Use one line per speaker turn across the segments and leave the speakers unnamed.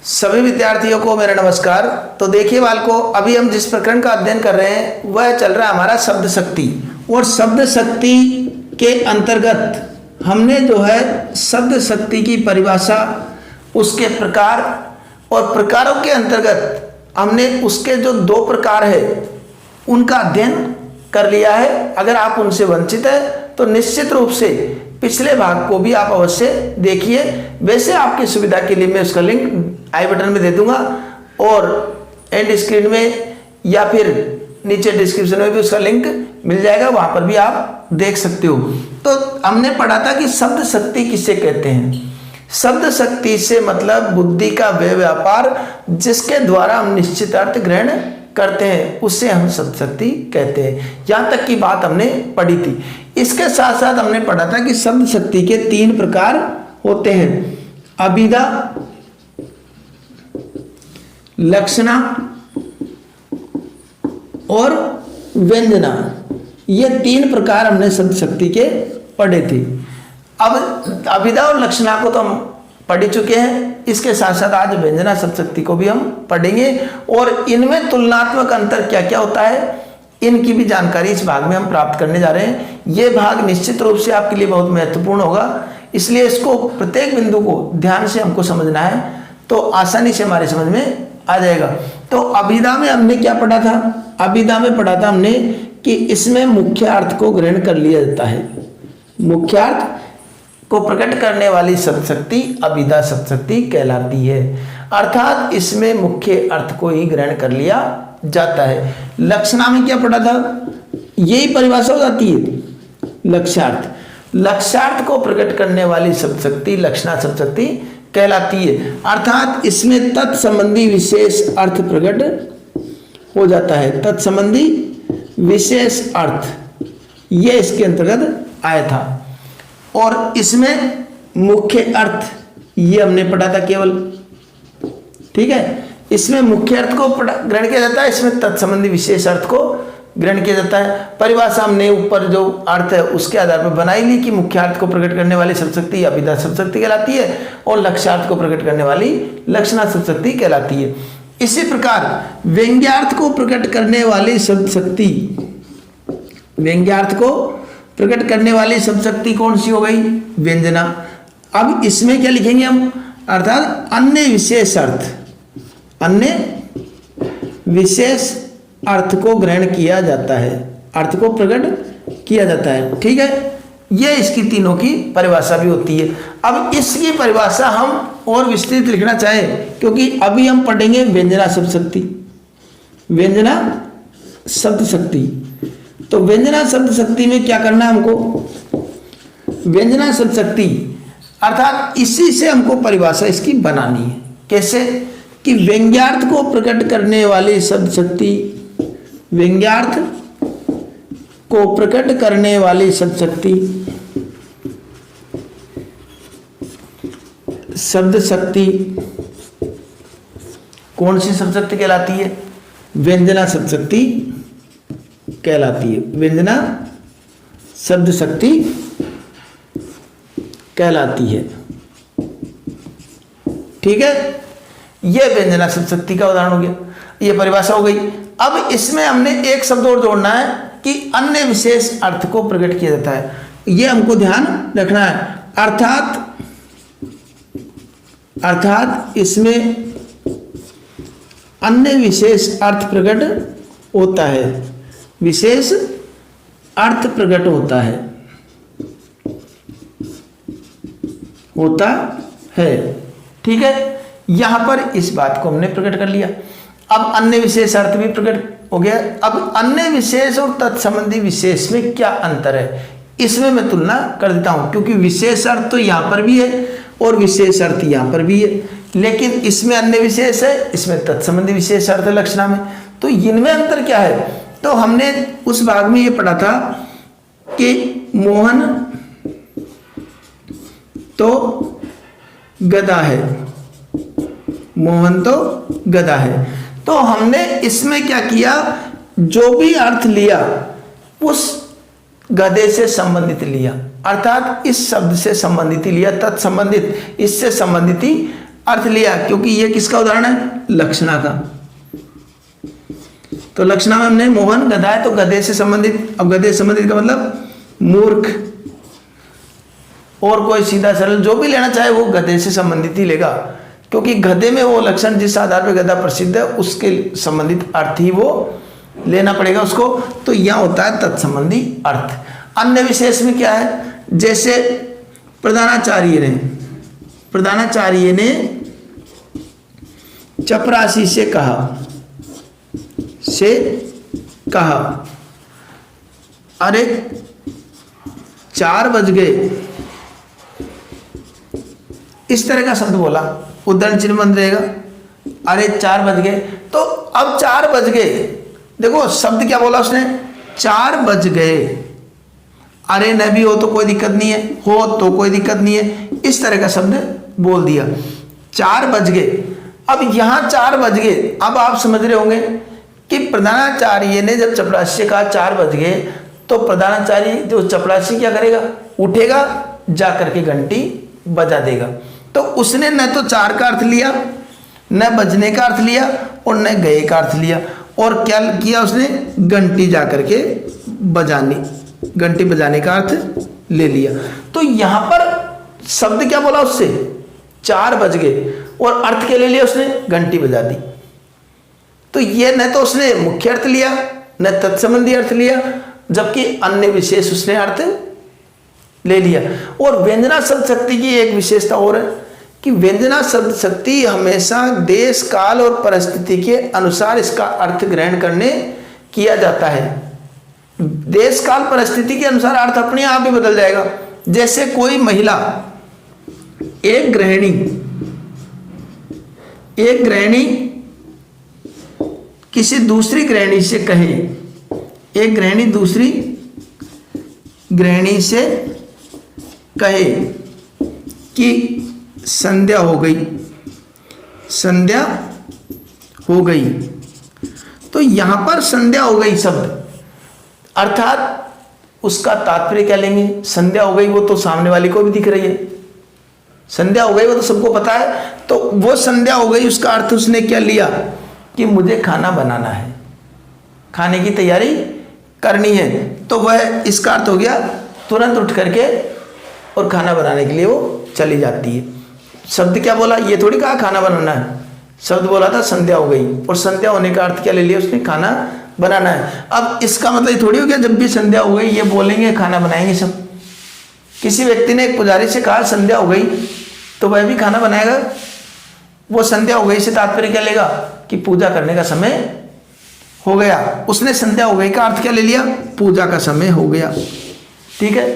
सभी विद्यार्थियों को मेरा नमस्कार। तो देखिए बालकों, अभी हम जिस प्रकरण का अध्ययन कर रहे हैं वह चल रहा है हमारा शब्द शक्ति। और शब्द शक्ति के अंतर्गत हमने जो है शब्द शक्ति की परिभाषा, उसके प्रकार और प्रकारों के अंतर्गत हमने उसके जो दो प्रकार है उनका अध्ययन कर लिया है। अगर आप उनसे वंचित है तो निश्चित रूप से पिछले भाग को भी आप अवश्य देखिए। वैसे आपकी सुविधा के लिए मैं उसका लिंक आई बटन में दे दूंगा और एंड स्क्रीन में या फिर नीचे डिस्क्रिप्शन में भी उसका लिंक मिल जाएगा, वहां पर भी आप देख सकते हो। तो हमने पढ़ा था कि शब्द शक्ति किसे कहते हैं। शब्द शक्ति से मतलब बुद्धि का वह व्यापार जिसके द्वारा हम निश्चित अर्थ ग्रहण करते हैं उसे हम शब्द शक्ति कहते हैं। यहां तक की बात हमने पढ़ी थी। इसके साथ साथ हमने पढ़ा था कि शब्द शक्ति के तीन प्रकार होते हैं: अभिधा, लक्षणा और व्यंजना। ये तीन प्रकार हमने शब्द शक्ति के पढ़े थे। अब अभिधा और लक्षणा को तो हम पढ़ चुके हैं, इसके साथ साथ आज व्यंजना शब्द शक्ति को भी हम पढ़ेंगे और इनमें तुलनात्मक अंतर क्या क्या होता है इनकी भी जानकारी इस भाग में हम प्राप्त करने जा रहे हैं। ये भाग निश्चित रूप से आपके लिए बहुत महत्वपूर्ण होगा, इसलिए इसको प्रत्येक बिंदु को ध्यान से हमको समझना है तो आसानी से हमारे समझ में आ जाएगा। तो अभिधा में हमने क्या पढ़ा था? अभिधा में पढ़ा था हमने कि इसमें मुख्य अर्थ को ग्रहण कर लिया जाता है। मुख्य अर्थ को प्रकट करने वाली शब्द शक्ति अभिधा शब्द शक्ति कहलाती है, अर्थात इसमें मुख्य अर्थ को ही ग्रहण कर लिया जाता है। लक्षणा में क्या पढ़ा था? यही परिभाषा हो जाती है लक्ष्यार्थ। लक्ष्यार्थ को प्रकट करने वाली शब्द शक्ति लक्षणा शब्द शक्ति कहलाती है, अर्थात इसमें तत्संबंधी विशेष अर्थ प्रकट हो जाता है। तत्संबंधी विशेष अर्थ ये इसके अंतर्गत आया था। और इसमें मुख्य अर्थ ये हमने पढ़ा था केवल, ठीक है। इसमें मुख्य अर्थ को ग्रहण किया जाता है, इसमें तत्संबंधी विशेष अर्थ को ग्रहण किया जाता है। परिभाषा हमने ऊपर जो अर्थ है उसके आधार पर बनाई ली कि मुख्य अर्थ को प्रकट करने वाली शब्द शक्ति अभिधा शब्द शक्ति कहलाती है और लक्ष्यार्थ को प्रकट करने वाली लक्षणा शब्द शक्ति कहलाती है। इसी प्रकार व्यंग्यार्थ को प्रकट करने वाली शब्द शक्ति, व्यंग्यार्थ को प्रकट करने वाली शब्द शक्ति कौन सी हो गई? व्यंजना। अब इसमें क्या लिखेंगे हम? अर्थात अन्य विशेष अर्थ, अन्य विशेष अर्थ को ग्रहण किया जाता है, अर्थ को प्रकट किया जाता है, ठीक है। ये इसकी तीनों की परिभाषा भी होती है। अब इसकी परिभाषा हम और विस्तृत लिखना चाहें क्योंकि अभी हम पढ़ेंगे व्यंजना शब्द शक्ति, व्यंजना शब्द शक्ति। तो व्यंजना शब्द शक्ति में क्या करना है हमको? व्यंजना शब्द शक्ति अर्थात इसी से हमको परिभाषा इसकी बनानी है। कैसे? कि व्यंग्यार्थ को प्रकट करने वाली शब्द शक्ति, व्यंग्यार्थ को प्रकट करने वाली शब्द शक्ति, शब्द शक्ति कौन सी शब्द शक्ति कहलाती है? व्यंजना शब्द शक्ति कहलाती है। व्यंजना शब्द शक्ति कहलाती है, ठीक है। यह व्यंजना शब्द शक्ति का उदाहरण हो गया, यह परिभाषा हो गई। अब इसमें हमने एक शब्द और जोड़ना है कि अन्य विशेष अर्थ को प्रकट किया जाता है, यह हमको ध्यान रखना है। अर्थात इसमें अन्य विशेष अर्थ प्रकट होता है, विशेष अर्थ प्रकट होता है, ठीक है। यहां पर इस बात को हमने प्रकट कर लिया। अब अन्य विशेष अर्थ भी प्रकट हो गया। अब अन्य विशेष और तत्संबंधी विशेष में क्या अंतर है इसमें मैं तुलना कर देता हूं, क्योंकि विशेष अर्थ तो यहां पर भी है और विशेष अर्थ यहां पर भी है, लेकिन इसमें अन्य विशेष है, इसमें तत्संबंधी विशेष अर्थ है लक्षणा में। तो इनमें अंतर क्या है? तो हमने उस भाग में ये पढ़ा था कि मोहन तो गधा है, मोहन तो गधा है। तो हमने इसमें क्या किया? जो भी अर्थ लिया उस गधे से संबंधित लिया, अर्थात इस शब्द से संबंधित ही लिया, तत्संबंधित, इससे संबंधित ही अर्थ लिया, क्योंकि ये किसका उदाहरण है? लक्षणा का। तो लक्षणा में हमने मोहन गधा है तो गधे से संबंधित, अब गधे से संबंधित का मतलब मूर्ख, और कोई सीधा सरल जो भी लेना चाहे वो गधे से संबंधित ही लेगा, क्योंकि गधे में वो लक्षण जिस आधार पर गधा प्रसिद्ध है उसके संबंधित अर्थ ही वो लेना पड़ेगा उसको। तो यह होता है तत्संबंधी अर्थ। अन्य विशेष में क्या है? जैसे प्रधानाचार्य ने चपरासी से कहा अरे 4 बज गए, इस तरह का शब्द बोला, उद्धरण चिन्ह बंद रहेगा। अरे 4 बज गए, तो अब 4 बज गए, देखो शब्द क्या बोला उसने? 4 बज गए। अरे न भी हो तो कोई दिक्कत नहीं है, हो तो कोई दिक्कत नहीं है, इस तरह का शब्द बोल दिया। 4 बज गए, अब यहां 4 बज गए। अब आप समझ रहे होंगे कि प्रधानाचार्य ने जब चपरासी से कहा 4 बज गए, तो प्रधानाचार्य जो चपरासी क्या करेगा? उठेगा, जा करके घंटी बजा देगा। तो उसने न तो 4 का अर्थ लिया, न बजने का अर्थ लिया, और न गए का अर्थ लिया, और क्या किया उसने? घंटी जा करके घंटी बजाने का अर्थ ले लिया। तो यहां पर शब्द क्या बोला उससे? 4 बज गए, और अर्थ क्या ले लिया उसने? घंटी बजा दी। तो ये न तो उसने मुख्य अर्थ लिया, न तत्संबंधी अर्थ लिया, जबकि अन्य विशेष उसने अर्थ ले लिया। और व्यंजना शब्द शक्ति की एक विशेषता और है कि व्यंजना शब्द शक्ति हमेशा देश काल और परिस्थिति के अनुसार इसका अर्थ ग्रहण करने किया जाता है। देश काल परिस्थिति के अनुसार अर्थ अपने आप ही बदल जाएगा। जैसे कोई महिला, एक गृहिणी किसी दूसरी गृहिणी से कहे, एक गृहिणी दूसरी गृहिणी से कहे कि संध्या हो गई, तो यहां पर संध्या हो गई शब्द, अर्थात उसका तात्पर्य क्या लेंगे? संध्या हो गई वो तो सामने वाले को भी दिख रही है, संध्या हो गई वो तो सबको पता है। तो वो संध्या हो गई उसका अर्थ उसने क्या लिया? कि मुझे खाना बनाना है, खाने की तैयारी करनी है। तो वह इसका अर्थ हो गया तुरंत उठ करके और खाना बनाने के लिए वो चली जाती है। शब्द क्या बोला? ये थोड़ी कहा खाना बनाना है, शब्द बोला था संध्या हो गई, और संध्या होने का अर्थ क्या ले लिया उसने? खाना बनाना है। अब इसका मतलब ये थोड़ी हो गया जब भी संध्या हो गई ये बोलेंगे खाना बनाएंगे सब। किसी व्यक्ति ने एक पुजारी से कहा संध्या हो गई, तो वह भी खाना बनाएगा। वो संध्या हो गई से तात्पर्य क्या लेगा? कि पूजा करने का समय हो गया। उसने संध्या हो गई का अर्थ क्या ले लिया? पूजा का समय हो गया। ठीक है।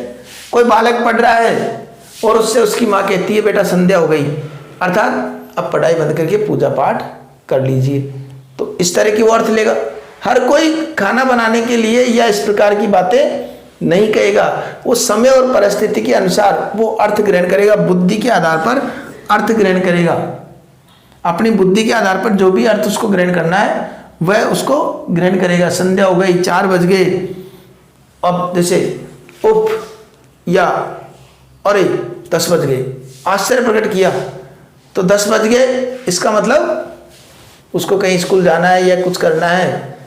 कोई बालक पढ़ रहा है और उससे उसकी माँ कहती है बेटा संध्या हो गई, अर्थात अब पढ़ाई बंद करके पूजा पाठ कर लीजिए। तो इस तरह की वो अर्थ लेगा। हर कोई खाना बनाने के लिए या इस प्रकार की बातें नहीं कहेगा, वो समय और परिस्थिति के अनुसार वो अर्थ ग्रहण करेगा, बुद्धि के आधार पर अर्थ ग्रहण करेगा। अपनी बुद्धि के आधार पर जो भी अर्थ उसको ग्रहण करना है वह उसको ग्रहण करेगा। संध्या हो गई, 4 बज गए, अब जैसे उफ या अरे 10 बज गए, आश्चर्य प्रकट किया तो 10 बज गए, इसका मतलब उसको कहीं स्कूल जाना है या कुछ करना है,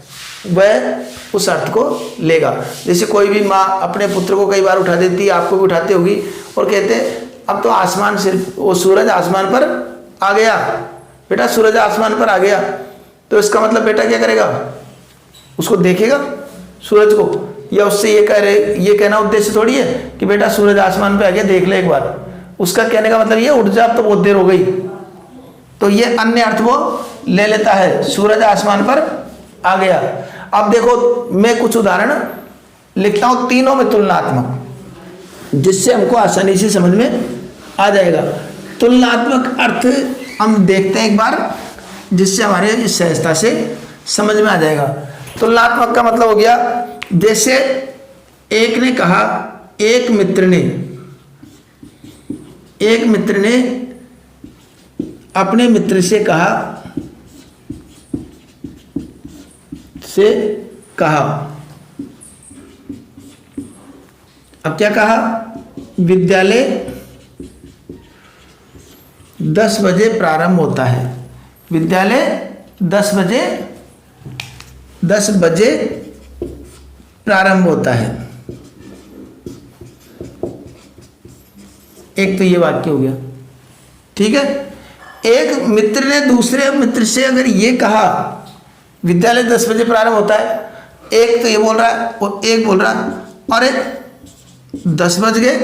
वह उस अर्थ को लेगा। जैसे कोई भी माँ अपने पुत्र को कई बार उठा देती है, आपको भी उठाती होगी, और कहते अब तो आसमान से वो सूरज आसमान पर आ गया, बेटा सूरज आसमान पर आ गया। तो इसका मतलब बेटा क्या करेगा? उसको देखेगा सूरज को, या उससे ये कहना उद्देश्य थोड़ी है कि बेटा सूरज आसमान पे आ गया देख ले एक बार। उसका कहने का मतलब ये उठ जा, अब तो बहुत देर हो गई। तो ये अन्य अर्थ वो ले लेता है, सूरज आसमान पर आ गया। अब देखो मैं कुछ उदाहरण लिखता हूं, तीनों में तुलनात्मक, जिससे हमको आसानी से समझ में आ जाएगा। तुलनात्मक अर्थ हम देखते हैं एक बार, जिससे हमारे इस सहजता से समझ में आ जाएगा। तुलनात्मक का मतलब हो गया, जैसे एक ने कहा, एक मित्र ने अपने मित्र से कहा, अब क्या कहा? विद्यालय 10 बजे प्रारंभ होता है। विद्यालय 10 बजे प्रारंभ होता है। एक तो ये वाक्य हो गया, ठीक है। एक मित्र ने दूसरे मित्र से अगर ये कहा विद्यालय 10 बजे प्रारंभ होता है, एक तो ये बोल रहा है और एक बोल रहा है अरे 10 बज गए,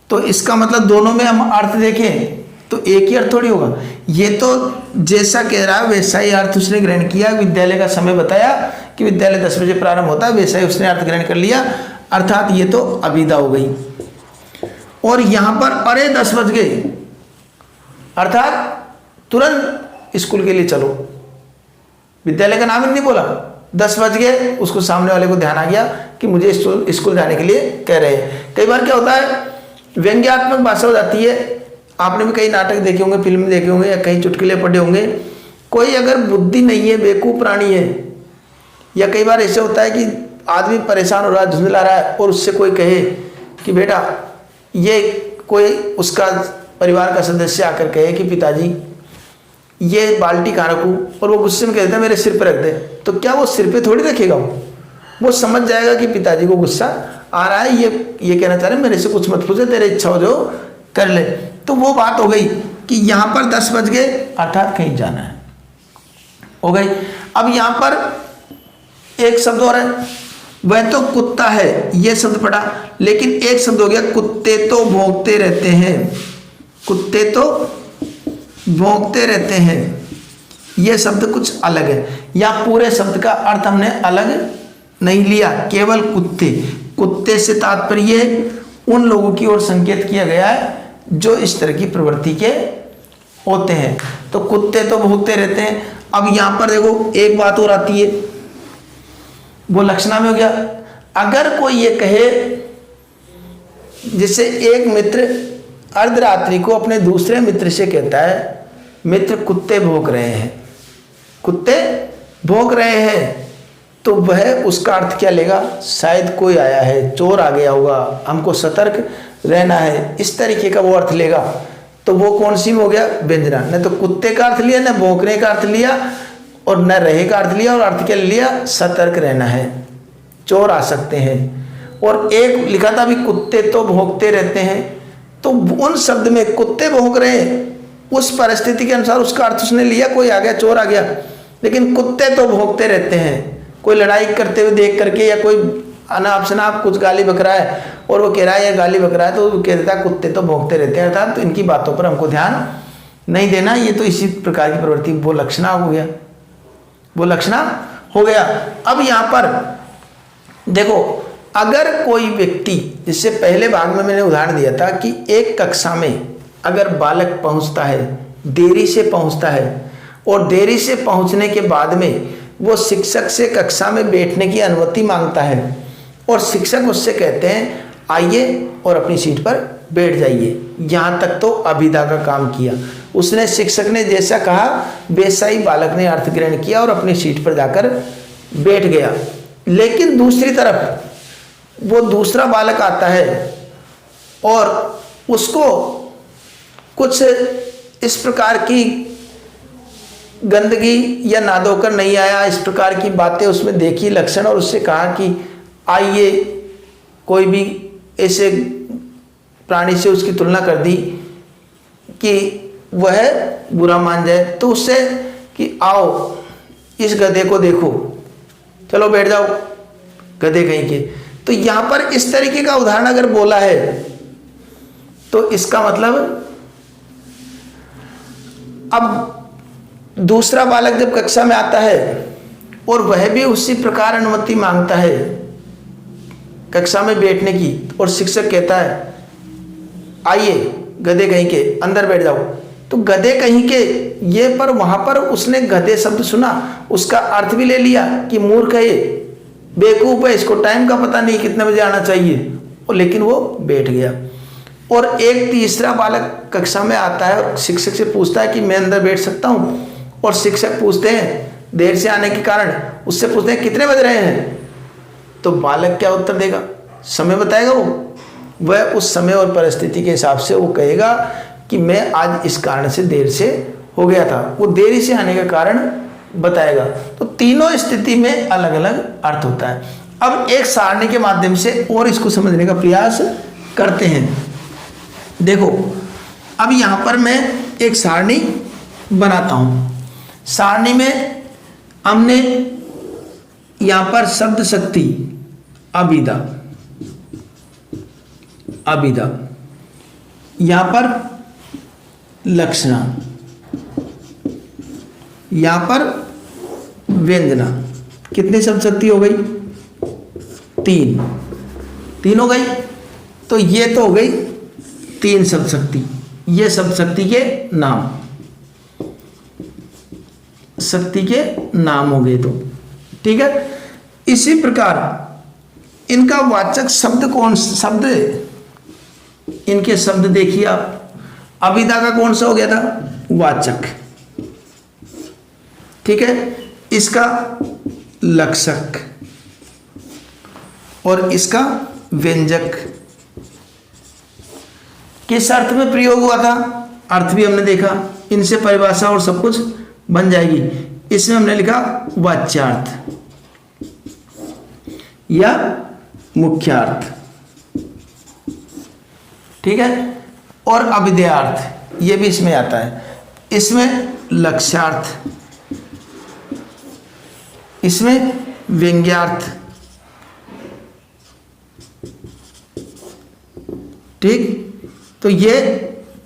तो इसका मतलब दोनों में हम अर्थ देखें तो एक ही अर्थ थोड़ी होगा। ये तो जैसा कह रहा है वैसा ही अर्थ उसने ग्रहण किया, विद्यालय का समय बताया कि विद्यालय 10 बजे प्रारंभ होता है, वैसा ही उसने अर्थ ग्रहण कर लिया, अर्थात ये तो अभिधा हो गई। और यहां पर अरे 10 बज गए अर्थात तुरंत स्कूल के लिए चलो, विद्यालय का नाम ही नहीं बोला, 10 बज गए, उसको सामने वाले को ध्यान आ गया कि मुझे स्कूल जाने के लिए कह रहे हैं। कई बार क्या होता है व्यंग्यात्मक भाषा हो जाती है, आपने भी कई नाटक देखे होंगे, फिल्म देखे होंगे या कई चुटकुले पढ़े होंगे। कोई अगर बुद्धि नहीं है, बेवकूफ प्राणी है, या कई बार ऐसे होता है कि आदमी परेशान हो रहा है, झुंझला रहा है और उससे कोई कहे कि बेटा ये कोई उसका परिवार का सदस्य आकर कहे कि पिताजी ये बाल्टी कहाँ रखूँ, और वो गुस्से में कह देता है मेरे सिर पर रख दे, तो क्या वो सिर पे थोड़ी रखेगा, वो समझ जाएगा कि पिताजी को गुस्सा आ रहा है, ये कहना चाह रहे हैं मेरे से कुछ मत पूछे, तेरे इच्छा हो जो कर ले। तो वो बात हो गई कि यहाँ पर 10 बज गए अर्थात कहीं जाना है, हो गई। अब यहाँ पर एक शब्द और है, वह तो कुत्ता है, ये शब्द पढ़ा, लेकिन एक शब्द हो गया कुत्ते तो भौंकते रहते हैं, कुत्ते तो भौंकते रहते हैं, ये शब्द कुछ अलग है। या पूरे शब्द का अर्थ हमने अलग नहीं लिया, केवल कुत्ते से तात्पर्य उन लोगों की ओर संकेत किया गया है जो इस तरह की प्रवृत्ति के होते हैं। तो कुत्ते तो भौंकते रहते हैं। अब यहां पर देखो एक बात और आती है, वो लक्षणा में हो गया। अगर कोई ये कहे, जैसे एक मित्र अर्धरात्रि को अपने दूसरे मित्र से कहता है मित्र कुत्ते भौंक रहे हैं, कुत्ते भौंक रहे हैं, तो वह उसका अर्थ क्या लेगा, शायद कोई आया है, चोर आ गया होगा, हमको सतर्क रहना है, इस तरीके का वो अर्थ लेगा। तो वो कौन सी में हो गया, व्यंजना। न तो कुत्ते का अर्थ लिया, न भौंकने का अर्थ लिया, और न रहे का अर्थ लिया, और अर्थ क्या लिया, सतर्क रहना है, चोर आ सकते हैं। और एक लिखा था भी कुत्ते तो भौंकते रहते हैं, तो उन शब्द में कुत्ते भौंक रहे हैं, उस परिस्थिति के अनुसार उसका अर्थ उसने लिया, कोई आ गया, चोर आ गया, लेकिन कुत्ते तो भौंकते रहते हैं। कोई लड़ाई करते हुए देख करके या कोई अनाप शनाप कुछ गाली बक रहा है और वो कह रहा है या गाली बक रहा है, तो वो कह देता है कुत्ते तो भौंकते रहते हैं, अर्थात तो इनकी बातों पर हमको ध्यान नहीं देना, ये तो इसी प्रकार की प्रवृत्ति, वो लक्षणा हो गया, वो लक्षणा हो गया। अब यहाँ पर देखो, अगर कोई व्यक्ति, जिससे पहले भाग में मैंने उदाहरण दिया था कि एक कक्षा में अगर बालक पहुंचता है, देरी से पहुंचता है, और देरी से पहुंचने के बाद में वो शिक्षक से कक्षा में बैठने की अनुमति मांगता है, और शिक्षक उससे कहते हैं आइए और अपनी सीट पर बैठ जाइए, यहाँ तक तो अभिधा का काम किया उसने। शिक्षक ने जैसा कहा वैसा ही बालक ने अर्थ ग्रहण किया और अपनी सीट पर जाकर बैठ गया। लेकिन दूसरी तरफ वो दूसरा बालक आता है और उसको कुछ इस प्रकार की गंदगी या नादोकर नहीं आया, इस प्रकार की बातें उसमें देखी लक्षण, और उससे कहा कि आइए, कोई भी ऐसे प्राणी से उसकी तुलना कर दी कि वह बुरा मान जाए, तो उससे कि आओ इस गधे को देखो, चलो बैठ जाओ, गधे कहीं के। तो यहां पर इस तरीके का उदाहरण अगर बोला है तो इसका मतलब अब दूसरा बालक जब कक्षा में आता है और वह भी उसी प्रकार अनुमति मांगता है कक्षा में बैठने की, और शिक्षक कहता है आइए गधे कहीं के अंदर बैठ जाओ, तो गधे कहीं के ये पर वहां पर उसने गधे शब्द सुना, उसका अर्थ भी ले लिया कि मूर्ख है, बेवकूफ है, इसको टाइम का पता नहीं कितने बजे आना चाहिए, और लेकिन वो बैठ गया। और एक तीसरा बालक कक्षा में आता है और शिक्षक से पूछता है कि मैं अंदर बैठ सकता हूँ, और शिक्षक पूछते हैं देर से आने के कारण, उससे पूछते हैं कितने बज रहे हैं, तो बालक क्या उत्तर देगा, समय बताएगा वो, वह उस समय और परिस्थिति के हिसाब से वो कहेगा कि मैं आज इस कारण से देर से हो गया था, वो देरी से आने का कारण बताएगा। तो तीनों स्थिति में अलग अलग अर्थ होता है। अब एक सारणी के माध्यम से और इसको समझने का प्रयास करते हैं। देखो अब यहाँ पर मैं एक सारणी बनाता हूँ। सारणी में हमने यहाँ पर शब्द शक्ति अभिधा, अभिधा, यहाँ पर लक्षणा, यहाँ पर व्यंजना, कितनी शब्द शक्ति हो गई? तीन हो गई। तो ये तो हो गई 3 शब्द शक्ति, ये शब्द शक्ति के नाम, शक्ति के नाम हो गए। तो ठीक है, इसी प्रकार इनका वाचक शब्द कौन शब्द, इनके शब्द देखिए आप। अभिधा का कौन सा हो गया था? वाचक, ठीक है। इसका लक्षक और इसका व्यंजक। किस अर्थ में प्रयोग हुआ था? अर्थ भी हमने देखा, इनसे परिभाषा और सब कुछ बन जाएगी। इसमें हमने लिखा वाच्यार्थ या मुख्यार्थ, ठीक है। और अभिधेयार्थ ये भी इसमें आता है। इसमें लक्ष्यार्थ, इसमें व्यंग्यार्थ, ठीक। तो ये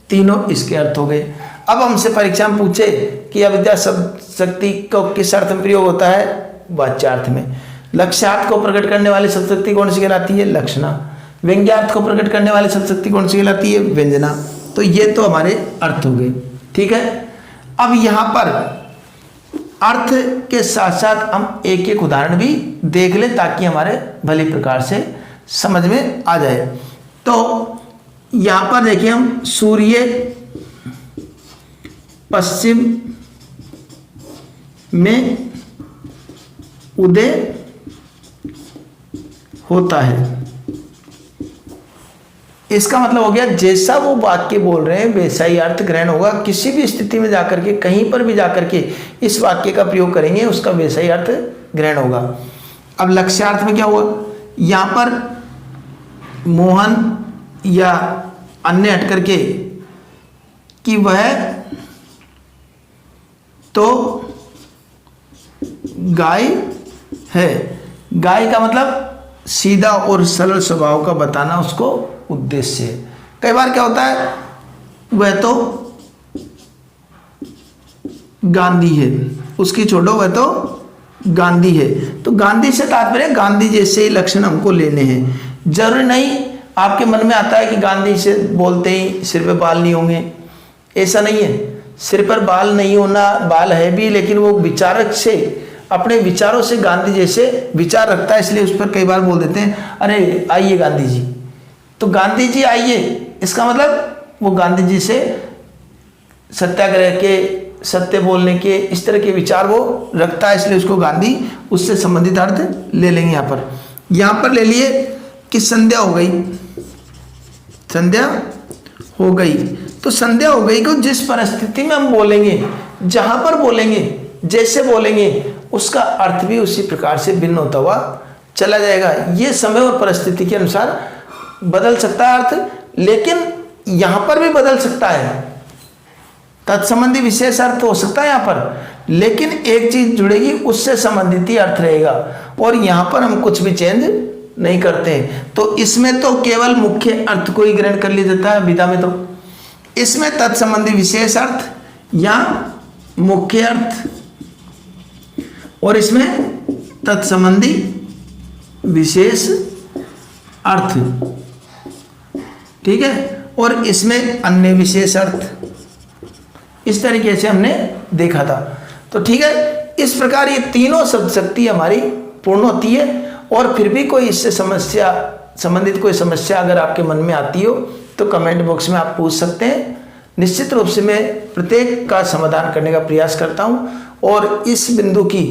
तीनों इसके अर्थ हो गए। अब हमसे परीक्षा में पूछे कि अविद्या शब्द शक्ति को किस अर्थ में प्रयोग होता है? वाच्यार्थ में। लक्ष्यार्थ को प्रकट करने वाली शब्द शक्ति कौन सी कहलाती है? लक्षणा। व्यंग्यार्थ को प्रकट करने वाली शब्द शक्ति कौन सी कहलाती है? व्यंजना। तो ये तो हमारे अर्थ हो गए, ठीक है। अब यहाँ पर अर्थ के साथ साथ हम एक एक उदाहरण भी देख लें ताकि हमारे भली प्रकार से समझ में आ जाए। तो यहाँ पर देखिए हम सूर्य पश्चिम में उदय होता है, इसका मतलब हो गया जैसा वो वाक्य बोल रहे हैं वैसा ही अर्थ ग्रहण होगा। किसी भी स्थिति में जाकर के, कहीं पर भी जाकर के इस वाक्य का प्रयोग करेंगे उसका वैसा ही अर्थ ग्रहण होगा। अब लक्ष्यार्थ में क्या हुआ? यहाँ पर मोहन या अन्य हट करके कि वह तो गाय है। गाय का मतलब सीधा और सरल स्वभाव का बताना उसको उद्देश्य है। कई बार क्या होता है, वह तो गांधी है, उसकी छोड़ो वह तो गांधी है। तो गांधी से तात्पर्य गांधी जैसे ही लक्षण हमको लेने हैं। जरूरी नहीं आपके मन में आता है कि गांधी से बोलते ही सिर पे बाल नहीं होंगे, ऐसा नहीं है। सिर पर बाल नहीं होना, बाल है भी, लेकिन वो विचारक से अपने विचारों से गांधी जैसे विचार रखता है, इसलिए उस पर कई बार बोल देते हैं अरे आइए गांधी जी। तो गांधी जी आइए, इसका मतलब वो गांधी जी से सत्याग्रह के, सत्य बोलने के, इस तरह के विचार वो रखता है, इसलिए उसको गांधी, उससे संबंधित अर्थ ले लेंगे। यहाँ पर ले लिए कि संध्या हो गई, संध्या हो गई। तो संध्या हो गई को जिस परिस्थिति में हम बोलेंगे, जहां पर बोलेंगे, जैसे बोलेंगे, उसका अर्थ भी उसी प्रकार से भिन्न होता हुआ चला जाएगा। ये समय और परिस्थिति के अनुसार बदल सकता है अर्थ, लेकिन यहां पर भी बदल सकता है। तत्संबंधी विशेष अर्थ हो सकता है यहाँ पर, लेकिन एक चीज जुड़ेगी, उससे संबंधित ही अर्थ रहेगा। और यहाँ पर हम कुछ भी चेंज नहीं करते। तो इसमें तो केवल मुख्य अर्थ को ही ग्रहण कर लिया जाता है विधा में। तो इसमें तत्संबंधी विशेष अर्थ या मुख्य अर्थ, और इसमें तत्संबंधी विशेष अर्थ, ठीक है। और इसमें अन्य विशेष अर्थ, इस तरीके से हमने देखा था। तो ठीक है, इस प्रकार ये तीनों शब्द शक्ति हमारी पूर्ण होती है। और फिर भी कोई इससे समस्या संबंधित कोई समस्या अगर आपके मन में आती हो तो कमेंट बॉक्स में आप पूछ सकते हैं। निश्चित रूप से मैं प्रत्येक का समाधान करने का प्रयास करता हूं। और इस बिंदु की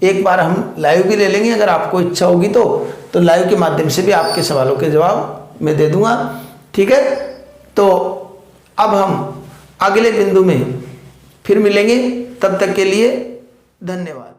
एक बार हम लाइव भी ले लेंगे, अगर आपको इच्छा होगी तो लाइव के माध्यम से भी आपके सवालों के जवाब मैं दे दूंगा। ठीक है, तो अब हम अगले बिंदु में फिर मिलेंगे, तब तक के लिए धन्यवाद।